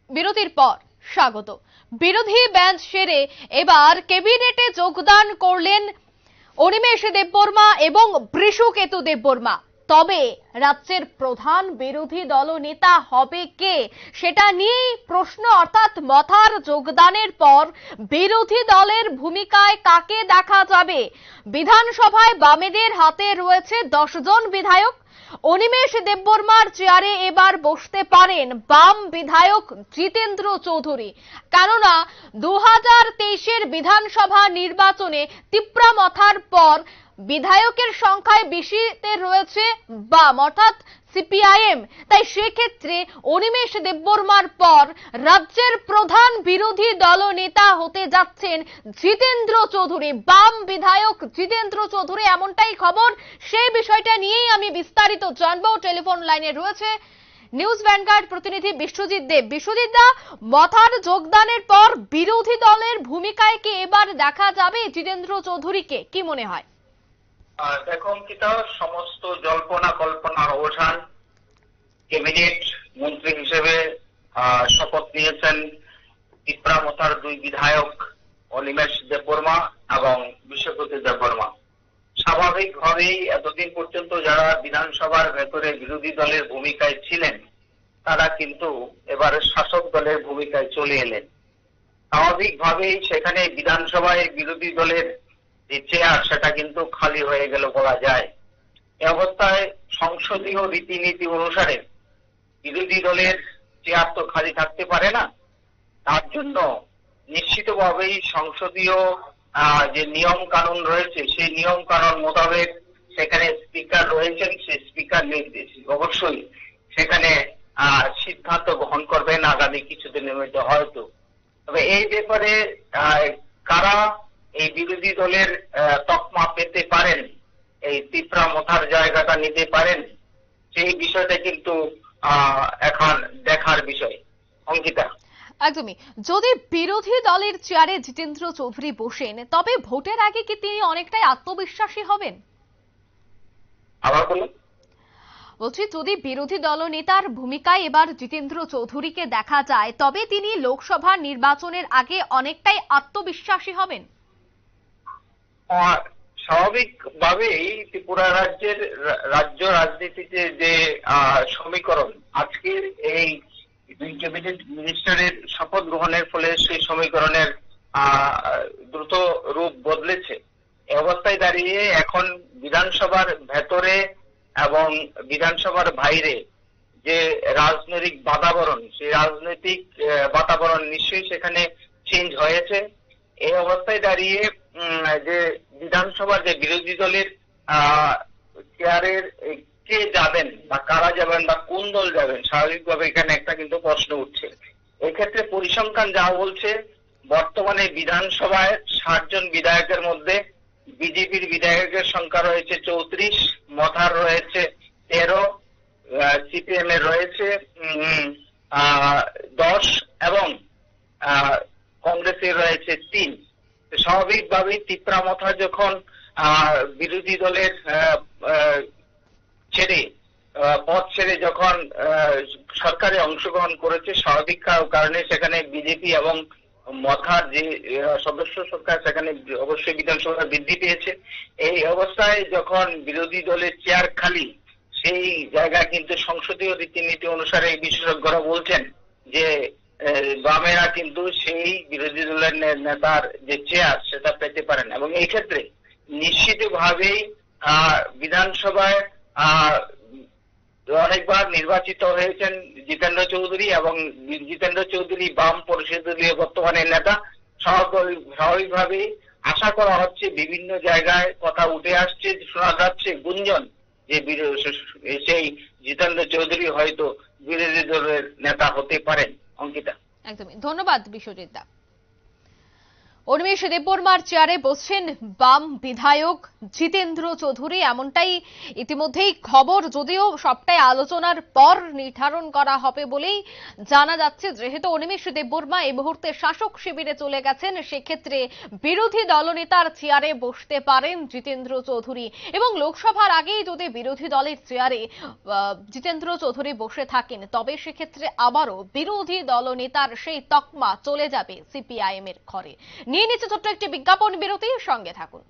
বিরতির পর স্বাগত। বিরোধী বেঞ্চ সেরে এবার ক্যাবিনেটে যোগদান করলেন অনিমেষ দেববর্মা এবং বৃষকেতু দেববর্মা। তবে রাজ্যের প্রধান বিরোধী দলনেতা হবে কে সেটা নিয়েই প্রশ্ন, অর্থাৎ মথার যোগদানের পর বিরোধী দলের ভূমিকায় কাকে দেখা যাবে। বিধানসভায় বামেদের হাতে রয়েছে 10 জন বিধায়ক। অনিমেষ দেববর্মার চেয়ারে এবার বসতে পারেন বাম বিধায়ক জিতেন্দ্র চৌধুরী, কেননা 2023-এর বিধানসভা নির্বাচনে তিপ্রামথার পর বিধায়কের সংখ্যায় বেশিতে রয়েছে বাম, অর্থাৎ সিপিআইএম। তাই সেক্ষেত্রে অনিমেষ দেববর্মার পর রাজ্যের প্রধান বিরোধী দলনেতা হতে যাচ্ছেন জিতেন্দ্র চৌধুরী, বাম বিধায়ক জিতেন্দ্র চৌধুরী, এমনটাই খবর। সেই বিষয়টা নিয়েই আমি বিস্তারিত জানবো। টেলিফোন লাইনে রয়েছে নিউজ ভ্যানগার্ড প্রতিনিধি বিশ্বজিৎ দেব। বিশ্বজিৎ দা, মথার যোগদানের পর বিরোধী দলের ভূমিকায় কি এবার দেখা যাবে জিতেন্দ্র চৌধুরীকে, কি মনে হয়? দেখো অঙ্কিতা, সমস্ত জল্পনা কল্পনার অবসান। ক্যাবিনেট মন্ত্রী হিসেবে শপথ নিয়েছেন তিপ্রামথার 2 বিধায়ক অনিমেষ দেববর্মা এবং বৃষকেতু দেববর্মা। স্বাভাবিকভাবেই এতদিন পর্যন্ত যারা বিধানসভার ভেতরে বিরোধী দলের ভূমিকায় ছিলেন তারা কিন্তু এবার শাসক দলের ভূমিকায় চলে এলেন। স্বাভাবিকভাবেই সেখানে বিধানসভায় বিরোধী দলের যে চেয়ার সেটা কিন্তু খালি হয়ে গেল বলা যায়। এ অবস্থায় সংসদীয় রীতিনীতি অনুসারে বিরোধী দলের চেয়ার তো খালি থাকতে পারে না। তার জন্য নিশ্চিতভাবেই সংসদীয় যে নিয়ম কানুন রয়েছে সেই নিয়ম কানুন মোতাবেক সেখানে স্পিকার রয়েছেন, সেই স্পিকার নির্দেশ অবশ্যই সেখানে সিদ্ধান্ত গ্রহণ করবেন আগামী কিছুদিনের মধ্যে হয়তো। তবে এই ব্যাপারে কারা এই বিরোধী দলের তকমা পেতে পারেন, এই তিপ্রামথার জায়গাটা নিতে পারেন, সেই বিষয়টা কিন্তু এখন দেখার বিষয়। অঙ্কিতা, একদমই। যদি বিরোধী দলের চেয়ারে জিতেন্দ্র চৌধুরী বসেন তবে ভোটের আগে কি তিনি অনেকটাই আত্মবিশ্বাসী হবেন? আবার বলুন। বলছি, যদি বিরোধী দলনেতার ভূমিকায় এবার জিতেন্দ্র চৌধুরীকে দেখা যায় তবে তিনি লোকসভা নির্বাচনের আগে অনেকটাই আত্মবিশ্বাসী হবেন। স্বাভাবিকভাবেই ত্রিপুরা রাজ্য রাজনীতিতে যে সমীকরণ, আজকের এই 2 ক্যাবিনেট মিনিস্টারের শপথ গ্রহণের ফলে সেই সমীকরণের দ্রুত রূপ বদলেছে। এ অবস্থায় দাঁড়িয়ে এখন বিধানসভার ভেতরে এবং বিধানসভার বাইরে যে রাজনৈতিক বাতাবরণ, সেই রাজনৈতিক বাতাবরণ নিশ্চয়ই সেখানে চেঞ্জ হয়েছে। এই অবস্থায় দাঁড়িয়ে যে বিধানসভার যে বিরোধী দলের চেয়ারের কে যাবেন বা কারা যাবেন বা কোন দল যাবেন, স্বাভাবিকভাবে এখানে একটা কিন্তু প্রশ্ন উঠছে। এক্ষেত্রে পরিসংখ্যান যা বলছে, বর্তমানে বিধানসভায় 60 জন বিধায়কের মধ্যে বিজেপির বিধায়কের সংখ্যা রয়েছে 34, মথার রয়েছে 13, সিপিএম এর রয়েছে 10 এবং কংগ্রেসের রয়েছে 3। স্বাভাবিকভাবেই তিপ্রামথা যখন বিরোধী দলের পদ ছেড়ে যখন সরকারে অংশগ্রহণ করেছে, স্বাভাবিক কারণে সেখানে বিজেপি এবং মথার যে সদস্য সংখ্যা সেখানে অবশ্যই বিধানসভা বৃদ্ধি পেয়েছে। এই অবস্থায় যখন বিরোধী দলের চেয়ার খালি, সেই জায়গায় কিন্তু সংসদীয় রীতিনীতি অনুসারে বিশেষজ্ঞরা বলছেন যে বামেরা কিন্তু সেই বিরোধী দলের নেতার যে চেয়ার সেটা পেতে পারেন। এবং এই ক্ষেত্রে নিশ্চিতভাবেই বিধানসভায় অনেকবার নির্বাচিত হয়েছেন জিতেন্দ্র চৌধুরী, এবং জিতেন্দ্র চৌধুরী বাম পরিষদীয় বর্তমানে নেতা। স্বাভাবিকভাবেই আশা করা হচ্ছে, বিভিন্ন জায়গায় কথা উঠে আসছে, শোনা যাচ্ছে গুঞ্জন যে সেই জিতেন্দ্র চৌধুরী হয়তো বিরোধী দলের নেতা হতে পারেন। অঙ্কিতা, একদমই। ধন্যবাদ বিশ্বজিৎ দা। উর্মিশ দেববর্মার চেয়ারে বসছেন বাম বিধায়ক জিতেন্দ্র চৌধুরী, এমনটাই ইতিমধ্যেই খবর, যদিও সবটাই আলোচনার পর নির্ধারণ করা হবে বলেই জানা যাচ্ছে। যেহেতু উর্মিশ দেববর্মা এই মুহূর্তে শাসক শিবিরে চলে গেছেন, সেক্ষেত্রে বিরোধী দলনেতার চেয়ারে বসতে পারেন জিতেন্দ্র চৌধুরী, এবং লোকসভার আগেই যদি বিরোধী দলের চেয়ারে জিতেন্দ্র চৌধুরী বসে থাকেন, তবে সেক্ষেত্রে আবারও বিরোধী দলনেতার সেই তকমা চলে যাবে সিপিআইএম এর ঘরে। নিয়ে নিচ্ছে ছোট্ট একটি বিজ্ঞাপন বিরতি, সঙ্গে থাকুন।